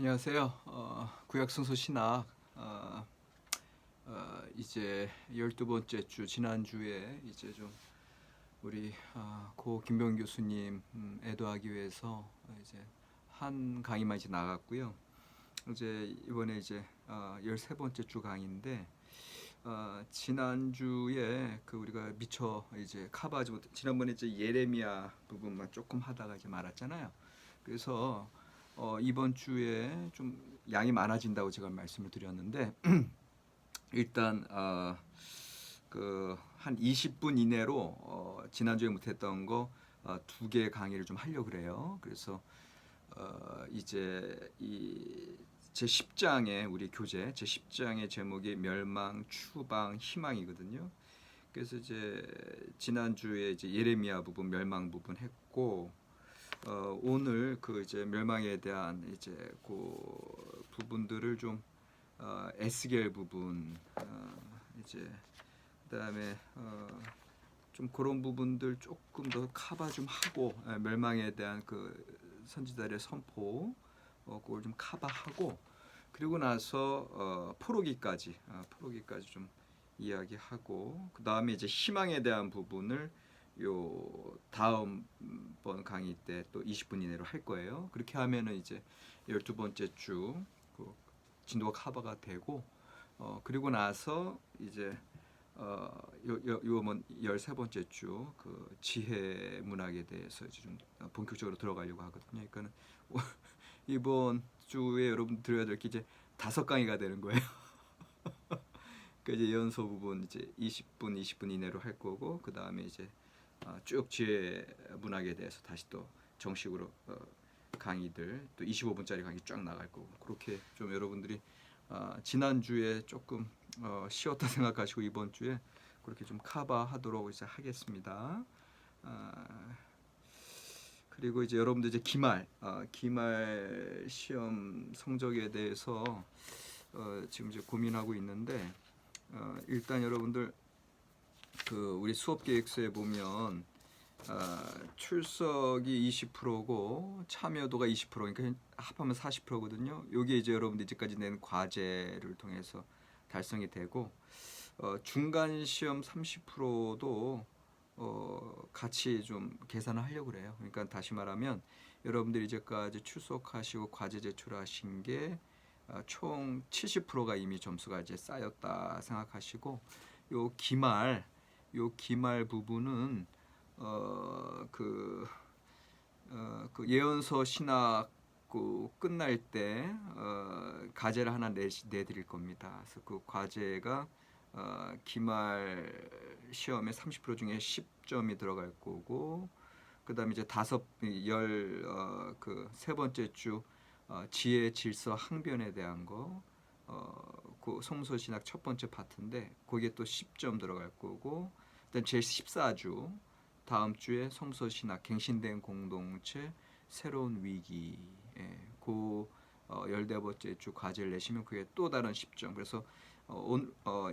안녕하세요. 구약성서 신학 이제 12번째 주 지난주에 이제 좀 우리 고 김병 교수님 애도하기 위해서 이제 한 강의만 이제 나갔고요. 이제 이번에 이제 13번째 주 강의인데 지난주에 그 우리가 미처 이제 커버하지 못 지난번에 이제 예레미야 부분만 조금 하다가 이제 말았잖아요. 그래서 이번 주에 좀 양이 많아진다고 제가 말씀을 드렸는데 일단 그한 20분 이내로 지난주에 못했던 거 두 개 강의를 좀 하려고 그래요. 그래서 이제 이 제 10장의 우리 교재 제 10장의 제목이 멸망, 추방, 희망이거든요. 그래서 이제 지난주에 이제 예레미야 부분, 멸망 부분 했고 오늘 그 이제 멸망에 대한 이제 그 부분들을 좀 에스겔 부분 이제 그다음에 좀 그런 부분들 조금 더 커버 좀 하고 멸망에 대한 그 선지자들의 선포 그걸 좀 커버하고 그리고 나서 포로기까지 좀 이야기하고 그 다음에 이제 희망에 대한 부분을 요 다음번 강의 때 또 20분 이내로 할 거예요. 그렇게 하면은 이제 12번째 주 그 진도가 커버가 되고 그리고 나서 이제 요번 13번째 주 그 지혜 문학에 대해서 이제 좀 본격적으로 들어가려고 하거든요. 그러니까는 이번 주에 여러분 들어야 될 게 이제 5강의가 되는 거예요. 그 이제 연소 부분 이제 20분 이내로 할 거고 그 다음에 이제 쭉 지혜 문학에 대해서 다시 또 정식으로 강의들 또 25분짜리 강의 쫙 나갈 거고 그렇게 좀 여러분들이 지난 주에 조금 쉬었다 생각하시고 이번 주에 그렇게 좀 커버하도록 이제 하겠습니다. 그리고 이제 여러분들 이제 기말 시험 성적에 대해서 지금 이제 고민하고 있는데 일단 여러분들 그 우리 수업 계획서에 보면 출석이 20%고 참여도가 20% 그러니까 합하면 40%거든요. 요게 이제 여러분들 이제까지 낸 과제를 통해서 달성이 되고 중간 시험 30%도 같이 좀 계산을 하려고 그래요. 그러니까 다시 말하면 여러분들이 이제까지 출석하시고 과제 제출하신 게 총 70%가 이미 점수가 이제 쌓였다 생각하시고 요 기말 부분은 그 예언서 신학 끝날 때 과제를 하나 내드릴 겁니다. 그래서 그 과제가 기말 시험에 30% 중에 10점이 들어갈 거고 그다음에 이제 세 번째 주 지혜 질서 항변에 대한 그 성서 신학 첫 번째 파트인데 거기에 또 10점 들어갈 거고 일단 제 14주 다음 주에 성서 신학 갱신된 공동체 새로운 위기 그 14번째 주 과제를 내시면 그게 또 다른 10점. 그래서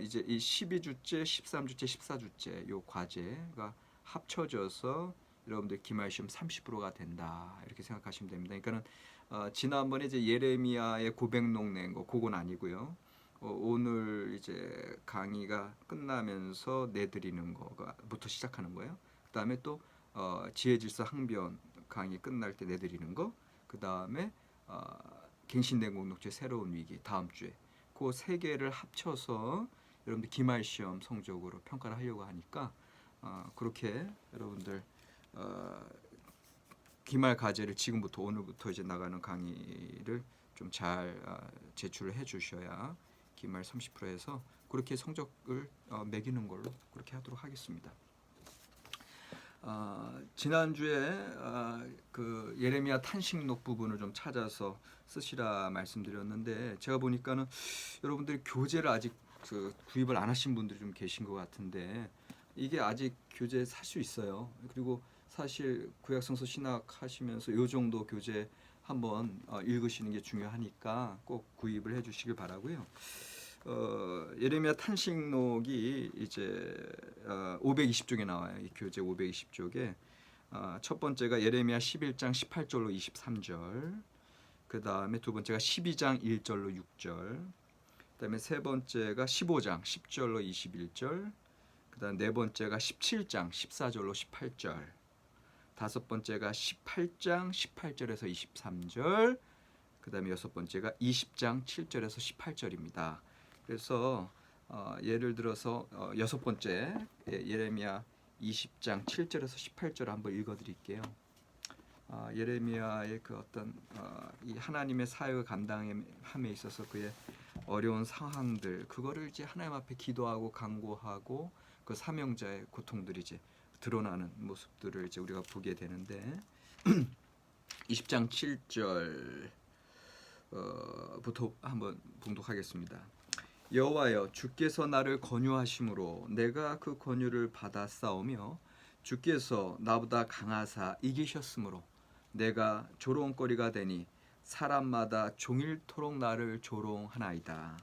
이제 이 12주째, 13주째, 14주째 요 과제가 합쳐져서 여러분들 기말 시험 30%가 된다. 이렇게 생각하시면 됩니다. 그러니까는 지난번에 이제 예레미야의 고백록 낸 거 그건 아니고요. 오늘 이제 강의가 끝나면서 내드리는 거부터 시작하는 거예요. 그다음에 또 지혜질서 항변 강의 끝날 때 내드리는 거. 그다음에 갱신된 공동체 새로운 위기 다음 주에 그 세 개를 합쳐서 여러분들 기말 시험 성적으로 평가를 하려고 하니까 그렇게 여러분들 기말 과제를 지금부터 오늘부터 이제 나가는 강의를 좀 잘 제출을 해주셔야 기말 30%에서 그렇게 성적을 매기는 걸로 그렇게 하도록 하겠습니다. 지난주에 그 예레미야 탄식록 부분을 좀 찾아서 쓰시라 말씀드렸는데 제가 보니까는 여러분들이 교재를 아직 구입을 안 하신 분들이 좀 계신 것 같은데 이게 아직 교재 살 수 있어요. 그리고 사실 구약성서 신학 하시면서 요 정도 교재 한번 읽으시는 게 중요하니까 꼭 구입을 해주시길 바라고요. 예레미야 탄식록이 이제 520쪽에 나와요. 이 교재 520쪽에 첫 번째가 예레미야 11장 18절로 23절, 그 다음에 두 번째가 12장 1절로 6절, 그 다음에 세 번째가 15장 10절로 21절, 그 다음 네 번째가 17장 14절로 18절, 다섯 번째가 18장 18절에서 23절, 그 다음에 여섯 번째가 20장 7절에서 18절입니다. 그래서 예를 들어서 여섯 번째 예레미야 20장 7절에서 18절 한번 읽어드릴게요. 예레미야의 그 어떤 이 하나님의 사역을 감당함에 있어서 그의 어려운 상황들, 그거를 이제 하나님 앞에 기도하고 간구하고 그 사명자의 고통들이 이제 드러나는 모습들을 이제 우리가 보게 되는데 20장 7절 부터 한번 봉독하겠습니다. 여호와여, 주께서 나를 권유하심으로 내가 그 권유를 받아 싸우며 주께서 나보다 강하사 이기셨으므로 내가 조롱거리가 되니 사람마다 종일토록 나를 조롱하나이다.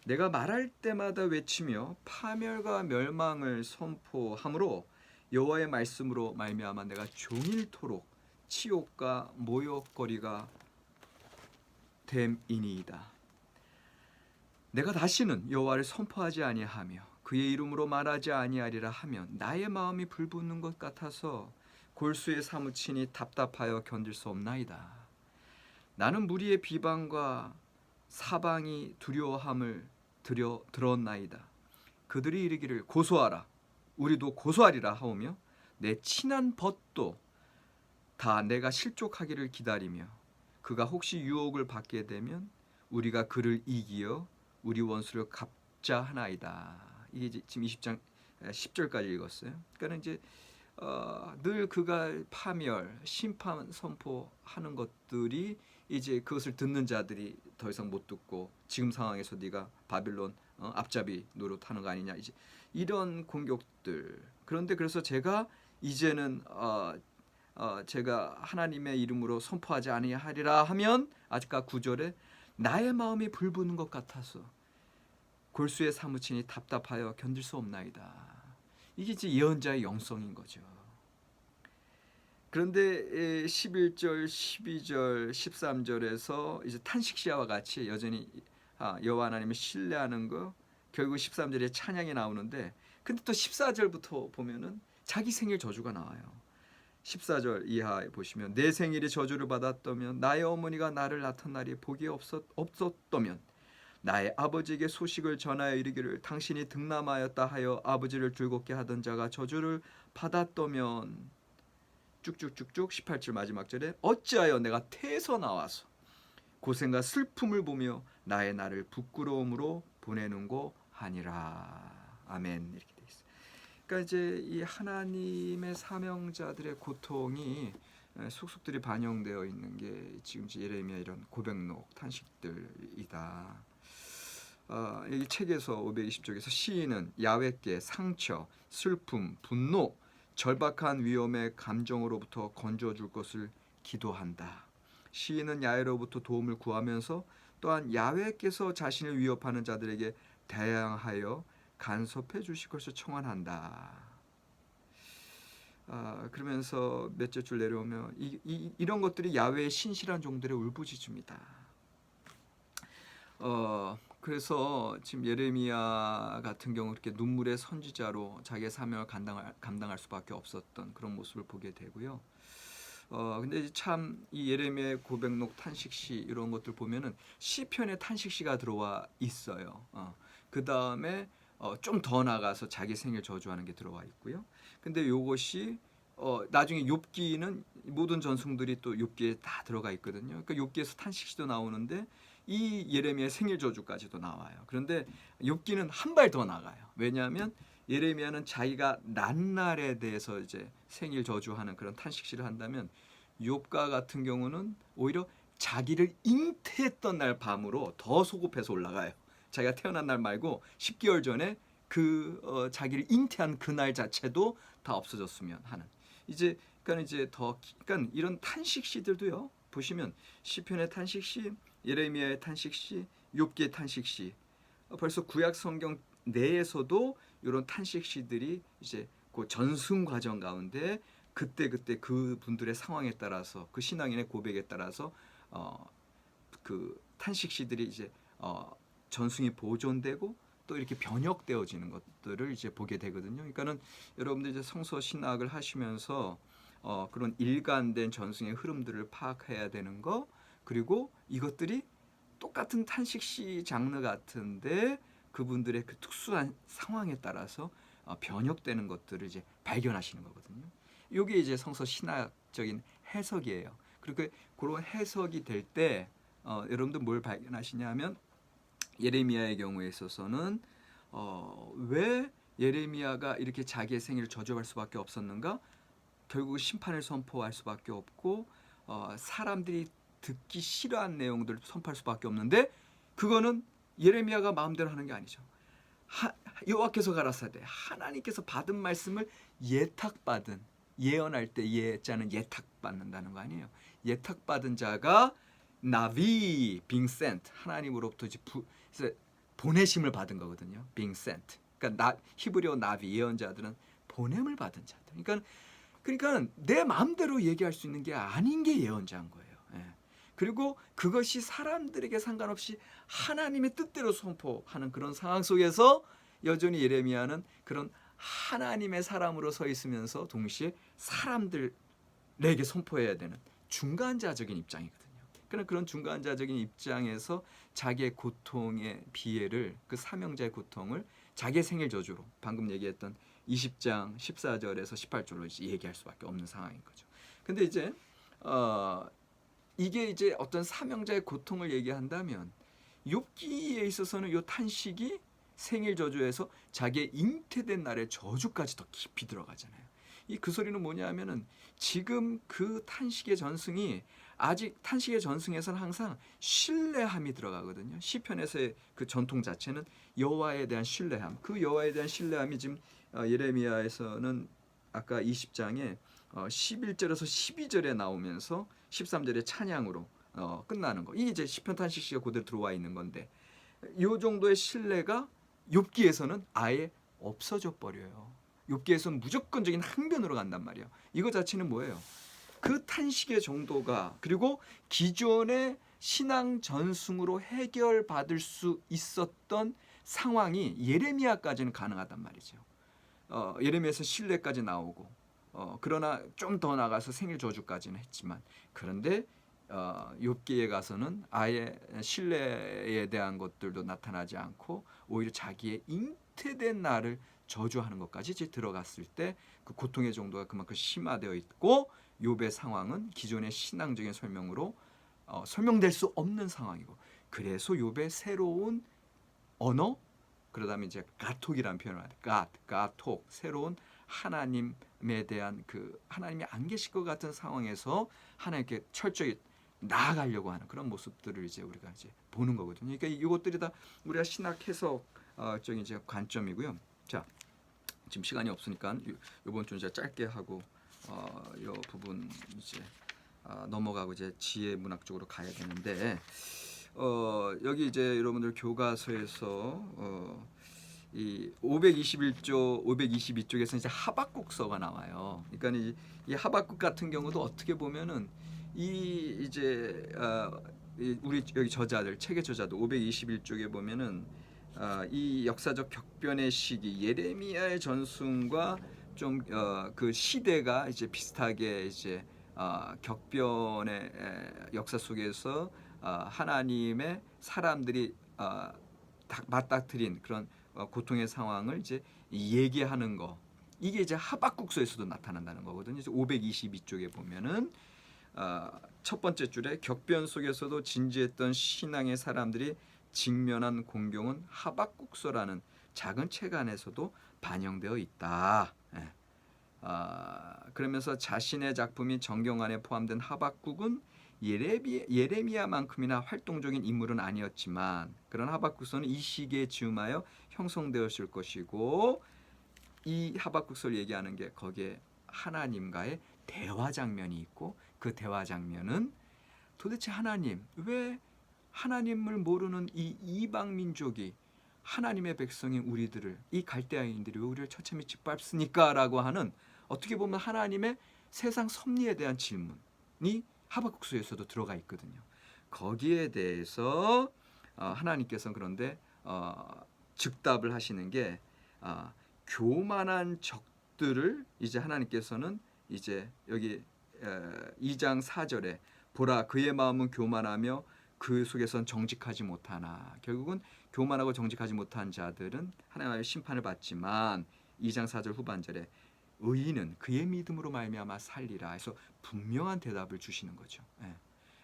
내가 말할 때마다 외치며 파멸과 멸망을 선포함으로 여호와의 말씀으로 말미암아 내가 종일토록 치욕과 모욕거리가 됨이니이다. 내가 다시는 여호와를 선포하지 아니하며 그의 이름으로 말하지 아니하리라 하면 나의 마음이 불붙는 것 같아서 골수에 사무치니 답답하여 견딜 수 없나이다. 나는 무리의 비방과 사방이 두려워함을 들었나이다. 그들이 이르기를 고소하라, 우리도 고소하리라 하오며 내 친한 벗도 다 내가 실족하기를 기다리며 그가 혹시 유혹을 받게 되면 우리가 그를 이기어 우리 원수를 갚자 하나이다. 이게 지금 20장 10절까지 읽었어요. 그러니까 이제 늘 그가 파멸, 심판 선포하는 것들이 이제 그것을 듣는 자들이 더 이상 못 듣고 지금 상황에서 네가 바빌론 앞잡이 노릇하는 거 아니냐, 이제 이런 공격들. 그런데 그래서 제가 이제는 제가 하나님의 이름으로 선포하지 아니하리라 하면 아까 9절에 나의 마음이 불붙는 것 같아서 골수에 사무치니 답답하여 견딜 수 없나이다. 이게 이제 예언자의 영성인 거죠. 그런데 11절, 12절, 13절에서 이제 탄식시와 같이 여전히 여호와 하나님을 신뢰하는 거, 결국 13절에 찬양이 나오는데, 근데 또 14절부터 보면은 자기 생일 저주가 나와요. 14절 이하에 보시면 내 생일이 저주를 받았다면 나의 어머니가 나를 낳던 날이 복이 없었다면 나의 아버지에게 소식을 전하여 이르기를 당신이 득남하였다 하여 아버지를 즐겁게 하던 자가 저주를 받았다면 쭉쭉쭉쭉 18절 마지막 절에 어찌하여 내가 태에서 나와서 고생과 슬픔을 보며 나의 날을 부끄러움으로 보내는고 하니라. 아멘. 이렇게 돼 있어요. 그러니까 이제 이 하나님의 사명자들의 고통이 속속들이 반영되어 있는 게 지금 예레미야 이런 고백록 탄식들이다. 이 책에서 520쪽에서 시인은 야훼께 상처, 슬픔, 분노, 절박한 위험의 감정으로부터 건져줄 것을 기도한다. 시인은 야훼로부터 도움을 구하면서 또한 야훼께서 자신을 위협하는 자들에게 대항하여 간섭해 주실 것을 청원한다. 그러면서 몇째 줄 내려오면 이런 것들이 야훼의 신실한 종들의 울부짖음이다. 그래서 지금 예레미야 같은 경우 이렇게 눈물의 선지자로 자기의 사명을 감당할 수밖에 없었던 그런 모습을 보게 되고요. 근데 참 이 예레미야의 고백록 탄식시 이런 것들 보면은 시편의 탄식시가 들어와 있어요. 그 다음에 좀 더 나가서 자기 생일 저주하는 게 들어와 있고요. 근데 요것이 나중에 욥기는 모든 전승들이 또 욥기에 다 들어가 있거든요. 그러니까 욥기에서 탄식시도 나오는데 이 예레미야의 생일 저주까지도 나와요. 그런데 욥기는 한 발 더 나가요. 왜냐하면 예레미야는 자기가 난 날에 대해서 이제 생일 저주하는 그런 탄식시를 한다면 욥가 같은 경우는 오히려 자기를 잉태했던 날 밤으로 더 소급해서 올라가요. 자기가 태어난 날 말고 10개월 전에 그 자기를 잉태한 그 날 자체도 다 없어졌으면 하는. 그러니까 이런 탄식시들도요. 보시면 시편의 탄식시, 예레미야의 탄식시, 욥기의 탄식시, 벌써 구약 성경 내에서도 이런 탄식시들이 이제 그 전승 과정 가운데 그때 그 분들의 상황에 따라서 그 신앙인의 고백에 따라서 그 탄식시들이 이제 전승이 보존되고 또 이렇게 변혁되어지는 것들을 이제 보게 되거든요. 그러니까는 여러분들 이제 성서 신학을 하시면서 그런 일관된 전승의 흐름들을 파악해야 되는 거, 그리고 이것들이 똑같은 탄식시 장르 같은데 그분들의 그 특수한 상황에 따라서 변혁되는 것들을 이제 발견하시는 거거든요. 이게 이제 성서 신학적인 해석이에요. 그리고 그런 해석이 될 때 여러분들 뭘 발견하시냐면 예레미야의 경우에 있어서는 왜 예레미야가 이렇게 자기의 생일을 저주할 수밖에 없었는가? 결국 심판을 선포할 수밖에 없고 사람들이 듣기 싫어하는 내용들을 선포할 수밖에 없는데 그거는 예레미야가 마음대로 하는 게 아니죠. 여호와께서 가라사대 하나님께서 받은 말씀을 예탁받은, 예언할 때 예자는 예탁받는다는 거 아니에요. 예탁받은 자가 나비 being sent, 하나님으로부터 이제 보내심을 받은 거거든요. being sent. 그러니까 히브리어 나비 예언자들은 보냄을 받은 자들. 그러니까 내 마음대로 얘기할 수 있는 게 아닌 게 예언자인 거예요. 예. 그리고 그것이 사람들에게 상관없이 하나님의 뜻대로 선포하는 그런 상황 속에서 여전히 예레미야는 그런 하나님의 사람으로 서 있으면서 동시에 사람들에게 선포해야 되는 중간자적인 입장이거든요. 그런 중간자적인 입장에서 자기의 고통의 비애를, 그 사명자의 고통을 자기의 생일 저주로, 방금 얘기했던 20장 14절에서 18절로 이제 얘기할 수밖에 없는 상황인 거죠. 근데 이제 이게 이제 어떤 사명자의 고통을 얘기한다면 욥기에 있어서는 이 탄식이 생일 저주에서 자기의 잉태된 날의 저주까지 더 깊이 들어가잖아요. 그 소리는 뭐냐면은 지금 그 탄식의 전승이 아직 탄식의 전승에서는 항상 신뢰함이 들어가거든요. 시편에서의 그 전통 자체는 여호와에 대한 신뢰함. 그 여호와에 대한 신뢰함이 지금 예레미야에서는 아까 20장에 11절에서 12절에 나오면서 13절에 찬양으로 끝나는 거. 이게 이제 시편 탄식시가 그대로 들어와 있는 건데 이 정도의 신뢰가 욥기에서는 아예 없어져 버려요. 욥기에서는 무조건적인 항변으로 간단 말이에요. 이거 자체는 뭐예요? 그 탄식의 정도가, 그리고 기존의 신앙 전승으로 해결받을 수 있었던 상황이 예레미야까지는 가능하단 말이죠. 예레미야에서 신뢰까지 나오고 그러나 좀 더 나가서 생일 저주까지는 했지만, 그런데 욥기에 가서는 아예 신뢰에 대한 것들도 나타나지 않고 오히려 자기의 잉태된 날을 저주하는 것까지 이제 들어갔을 때 그 고통의 정도가 그만큼 심화되어 있고 욥의 상황은 기존의 신앙적인 설명으로 설명될 수 없는 상황이고, 그래서 욥의 새로운 언어, 그러다면 이제 가톡이라는 표현을 하는데 가톡, 새로운 하나님에 대한 그 하나님이 안 계실 것 같은 상황에서 하나님께 철저히 나아가려고 하는 그런 모습들을 이제 우리가 이제 보는 거거든요. 그러니까 이것들이 다 우리가 신학 해석적인 이제 관점이고요. 자, 지금 시간이 없으니까 이번 주 이제 짧게 하고 이 부분 이제 넘어가고 이제 지혜 문학 쪽으로 가야 되는데 여기 이제 여러분들 교과서에서 이 521조, 522쪽에서 이제 하박국서가 나와요. 그러니까 이 하박국 같은 경우도 어떻게 보면은 이제 우리 여기 저자들, 책의 저자도 521쪽에 보면은 이 역사적 격변의 시기, 예레미야의 전승과 좀 그 시대가 이제 비슷하게 이제 격변의 역사 속에서 하나님의 사람들이 맞닥뜨린 그런 고통의 상황을 이제 얘기하는 거, 이게 이제 하박국서에서도 나타난다는 거거든요. 522쪽에 보면은 첫 번째 줄에 격변 속에서도 진지했던 신앙의 사람들이 직면한 공경은 하박국서라는 작은 책 안에서도 반영되어 있다. 그러면서 자신의 작품이 정경 안에 포함된 하박국은 예레미야만큼이나 활동적인 인물은 아니었지만 그런 하박국서는 이 시기에 즈음하여 형성되었을 것이고, 이 하박국서를 얘기하는 게 거기에 하나님과의 대화 장면이 있고, 그 대화 장면은 도대체 하나님, 왜 하나님을 모르는 이 이방 민족이 하나님의 백성인 우리들을, 이 갈대아인들이 왜 우리를 처참히 짓밟습니까? 라고 하는, 어떻게 보면 하나님의 세상 섭리에 대한 질문이 하박국서에서도 들어가 있거든요. 거기에 대해서 하나님께서는 그런데 즉답을 하시는 게 교만한 적들을 이제 하나님께서는 이제 여기 2장 4절에 보라 그의 마음은 교만하며 그 속에선 정직하지 못하나. 결국은 교만하고 정직하지 못한 자들은 하나님의 심판을 받지만 2장 4절 후반절에 의인은 그의 믿음으로 말미암아 살리라 해서 분명한 대답을 주시는 거죠. 예.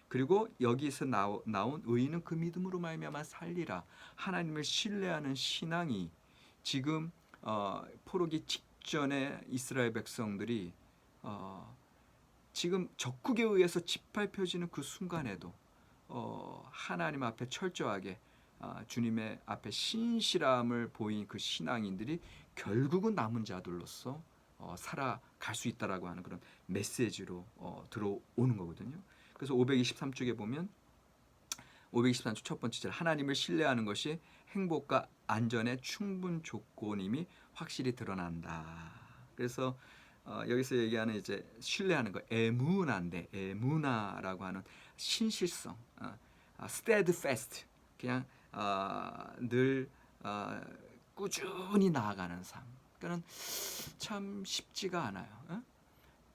그리고 여기서 나온 의인은 그 믿음으로 말미암아 살리라. 하나님을 신뢰하는 신앙이 지금 포로기 직전에 이스라엘 백성들이 지금 적국에 의해서 짓밟혀지는 그 순간에도 하나님 앞에 철저하게 주님의 앞에 신실함을 보인 그 신앙인들이 결국은 남은 자들로서 살아갈 수 있다라고 하는 그런 메시지로 들어오는 거거든요. 그래서 523쪽에 보면 523쪽 첫 번째 절 하나님을 신뢰하는 것이 행복과 안전의 충분 조건임이 확실히 드러난다. 그래서 여기서 얘기하는 이제 신뢰하는 거 에무나인데 에무나라고 하는 신실성, steadfast 그냥 늘 꾸준히 나아가는 삶. 그러니까는 참 쉽지가 않아요.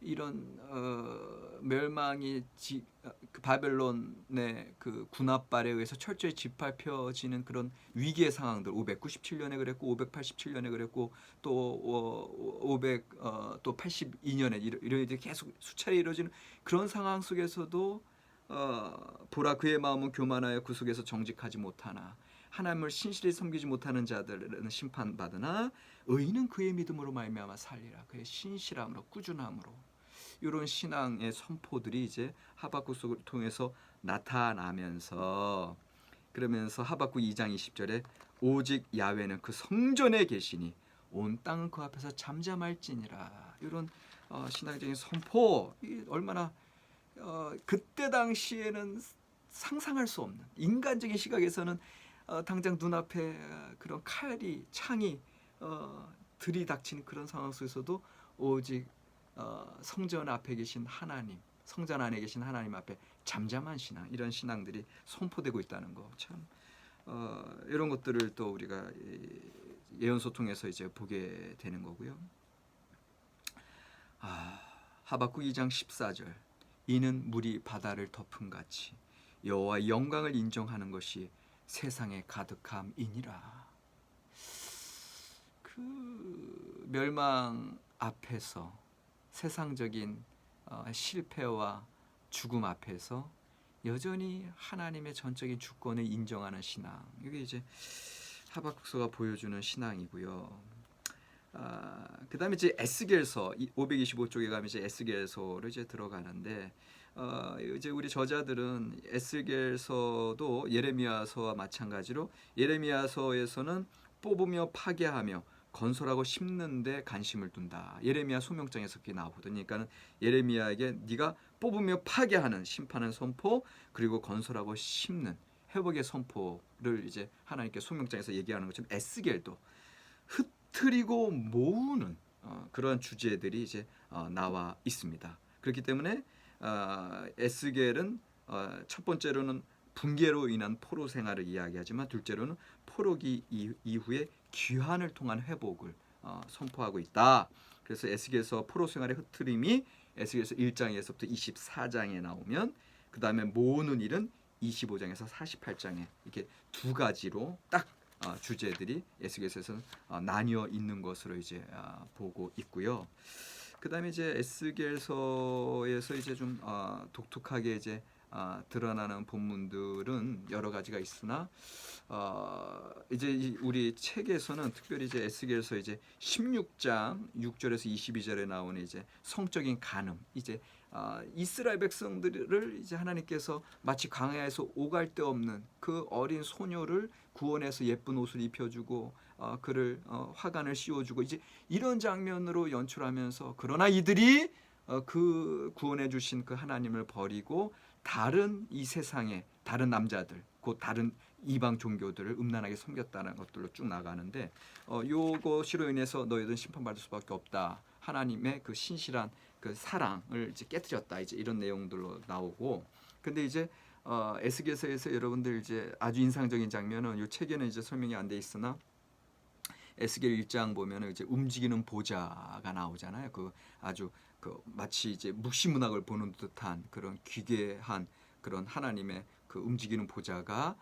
이런 멸망이 그 바벨론의 그 군합발에 의해서 철저히 짓밟혀지는 그런 위기의 상황들 597년에 그랬고 587년에 그랬고 또 82년에 이런 이제 계속 수차례 이루어지는 그런 상황 속에서도 보라 그의 마음은 교만하여 그 속에서 정직하지 못하나 하나님을 신실히 섬기지 못하는 자들은 심판받으나 의인은 그의 믿음으로 말미암아 살리라. 그의 신실함으로 꾸준함으로 이런 신앙의 선포들이 이제 하박국을 통해서 나타나면서 그러면서 하박국 2장 20절에 오직 야훼는 그 성전에 계시니 온 땅은 그 앞에서 잠잠할지니라. 이런 신앙적인 선포 얼마나 그때 당시에는 상상할 수 없는 인간적인 시각에서는 당장 눈앞에 그런 칼이 창이 들이닥치는 그런 상황 속에서도 오직 성전 앞에 계신 하나님, 성전 안에 계신 하나님 앞에 잠잠한 신앙, 이런 신앙들이 선포되고 있다는 거 참 이런 것들을 또 우리가 예언서 통해서 이제 보게 되는 거고요. 하박국 2장 14절 이는 물이 바다를 덮은 같이 여호와의 영광을 인정하는 것이 세상에 가득함이니라. 그 멸망 앞에서 세상적인 실패와 죽음 앞에서 여전히 하나님의 전적인 주권을 인정하는 신앙. 이게 이제 하박국서가 보여주는 신앙이고요. 그다음에 이제 에스겔서 525쪽에 가면 이제 에스겔서로 이제 들어가는데 이제 우리 저자들은 에스겔서도 예레미야서와 마찬가지로 예레미야서에서는 뽑으며 파괴하며 건설하고 심는데 관심을 둔다. 예레미야 소명장에서 그게 나오거든요. 그러니까는 예레미야에게 네가 뽑으며 파괴하는 심판의 선포 그리고 건설하고 심는 회복의 선포를 이제 하나님께 소명장에서 얘기하는 것처럼 에스겔도 흩트리고 모으는 그런 주제들이 이제 나와 있습니다. 그렇기 때문에 에스겔은 첫 번째로는 붕괴로 인한 포로 생활을 이야기하지만 둘째로는 포로기 이후에 귀환을 통한 회복을 선포하고 있다. 그래서 에스겔서 포로 생활의 흐트림이 에스겔서 1장에서부터 24장에 나오면 그 다음에 모으는 일은 25장에서 48장에 이렇게 두 가지로 딱 주제들이 에스겔서에서는 나뉘어 있는 것으로 이제 보고 있고요. 그 다음에 이제 에스겔서에서 이제 좀 독특하게 이제 드러나는 본문들은 여러 가지가 있으나 이제 우리 책에서는 특별히 이제 에스겔서 이제 16장 6절에서 22절에 나오는 이제 성적인 간음 이제 이스라엘 백성들을 이제 하나님께서 마치 광야에서 오갈 데 없는 그 어린 소녀를 구원해서 예쁜 옷을 입혀주고 그를 화관을 씌워주고 이제 이런 장면으로 연출하면서 그러나 이들이 그 구원해 주신 그 하나님을 버리고 다른 이 세상의 다른 남자들 곧 다른 이방 종교들을 음란하게 섬겼다는 것들로 쭉 나가는데 요것으로 인해서 너희들은 심판받을 수밖에 없다. 하나님의 그 신실한 그 사랑을 이제 깨뜨렸다. 이제 이런 내용들로 나오고 근데 이제 에스겔서에서 여러분들 이제 아주 인상적인 장면은 이 책에는 이제 설명이 안 돼 있으나 에스겔 1장 보면은 이제 움직이는 보좌가 나오잖아요. 그 아주 그 마치 이제 묵시문학을 보는 듯한 그런 기괴한 그런 하나님의 그 움직이는 보좌가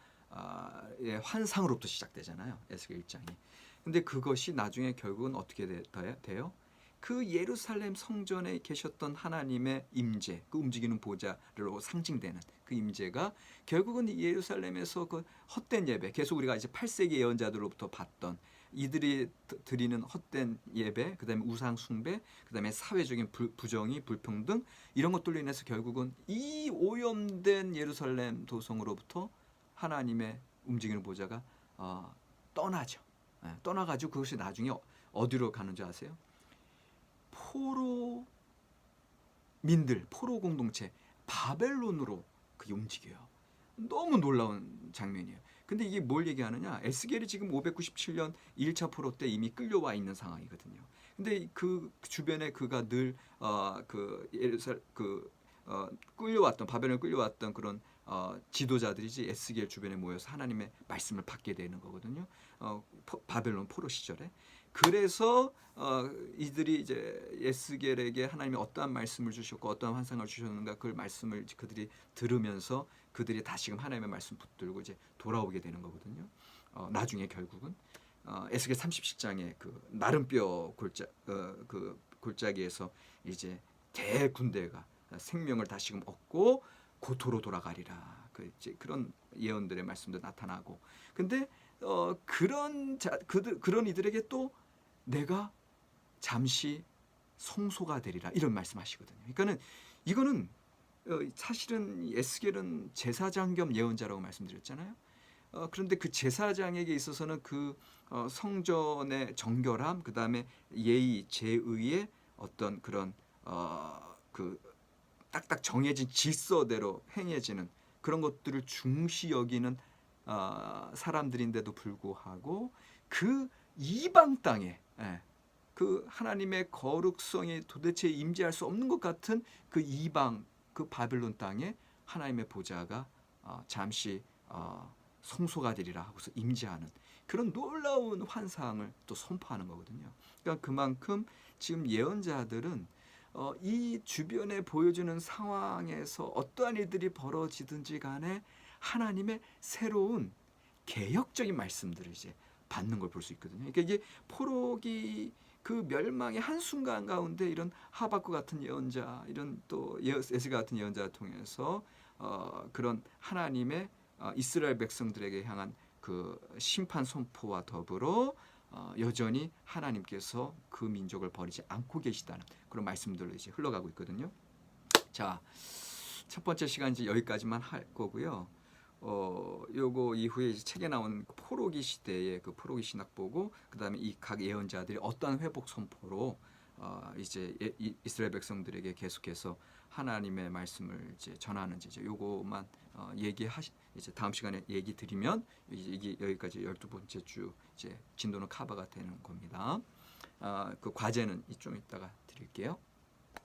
예, 환상으로부터 시작되잖아요. 에스겔 1장이. 근데 그것이 나중에 결국은 어떻게 돼요? 그 예루살렘 성전에 계셨던 하나님의 임재, 그 움직이는 보좌로 상징되는 그 임재가 결국은 예루살렘에서 그 헛된 예배, 계속 우리가 이제 8세기 예언자들로부터 봤던 이들이 드리는 헛된 예배, 그다음에 우상 숭배, 그다음에 사회적인 부정의, 불평등 이런 것들로 인해서 결국은 이 오염된 예루살렘 도성으로부터 하나님의 움직이는 보좌가 떠나죠. 떠나가지고 그것이 나중에 어디로 가는 줄 아세요? 포로 공동체 바벨론으로 그게 움직여요. 너무 놀라운 장면이에요. 근데 이게 뭘 얘기하느냐? 에스겔이 지금 597년 1차 포로 때 이미 끌려와 있는 상황이거든요. 근데 그 주변에 그가 늘 끌려왔던 바벨론 끌려왔던 그런 지도자들이지 에스겔 주변에 모여서 하나님의 말씀을 받게 되는 거거든요. 바벨론 포로 시절에. 그래서 이들이 이제 에스겔에게 하나님이 어떠한 말씀을 주셨고 어떠한 환상을 주셨는가 그 말씀을 그들이 들으면서 그들이 다시금 하나님의 말씀 붙들고 이제 돌아오게 되는 거거든요. 나중에 결국은 에스겔 37장의 그 나름뼈 그 골짜기에서 이제 대군대가 생명을 다시금 얻고 고토로 돌아가리라. 그런 예언들의 말씀도 나타나고. 근데 그런 이들에게 또 내가 잠시 성소가 되리라 이런 말씀하시거든요. 그러니까는 이거는 사실은 에스겔은 제사장 겸 예언자라고 말씀드렸잖아요. 그런데 그 제사장에게 있어서는 그 성전의 정결함, 그 다음에 예의, 제의의 어떤 그런 그 딱딱 정해진 질서대로 행해지는 그런 것들을 중시 여기는 사람들인데도 불구하고 그 이방 땅에 그 하나님의 거룩성이 도대체 임재할 수 없는 것 같은 그 이방 그 바벨론 땅에 하나님의 보좌가 잠시 성소가 되리라 하고서 임재하는 그런 놀라운 환상을 또 선포하는 거거든요. 그러니까 그만큼 지금 예언자들은 이 주변에 보여주는 상황에서 어떠한 일들이 벌어지든지 간에 하나님의 새로운 개혁적인 말씀들을 이제 받는 걸 볼 수 있거든요. 그러니까 이게 포로기 그 멸망의 한순간 가운데 이런 하박국 같은 예언자, 이런 또 에스겔 같은 예언자를 통해서 그런 하나님의 이스라엘 백성들에게 향한 그 심판 선포와 더불어 여전히 하나님께서 그 민족을 버리지 않고 계시다는 그런 말씀들로 이제 흘러가고 있거든요. 자, 첫 번째 시간 이제 여기까지만 할 거고요. 요거 이후에 이제 책에 나온 포로기 시대의 그 포로기 신학 보고 그다음에 이 각 예언자들이 어떠한 회복 선포로 이제 이스라엘 백성들에게 계속해서 하나님의 말씀을 이제 전하는지 이제 요거만 이제 다음 시간에 얘기 드리면 이게 여기까지 12번째 주 이제 진도는 커버가 되는 겁니다. 그 과제는 좀 이따가 드릴게요.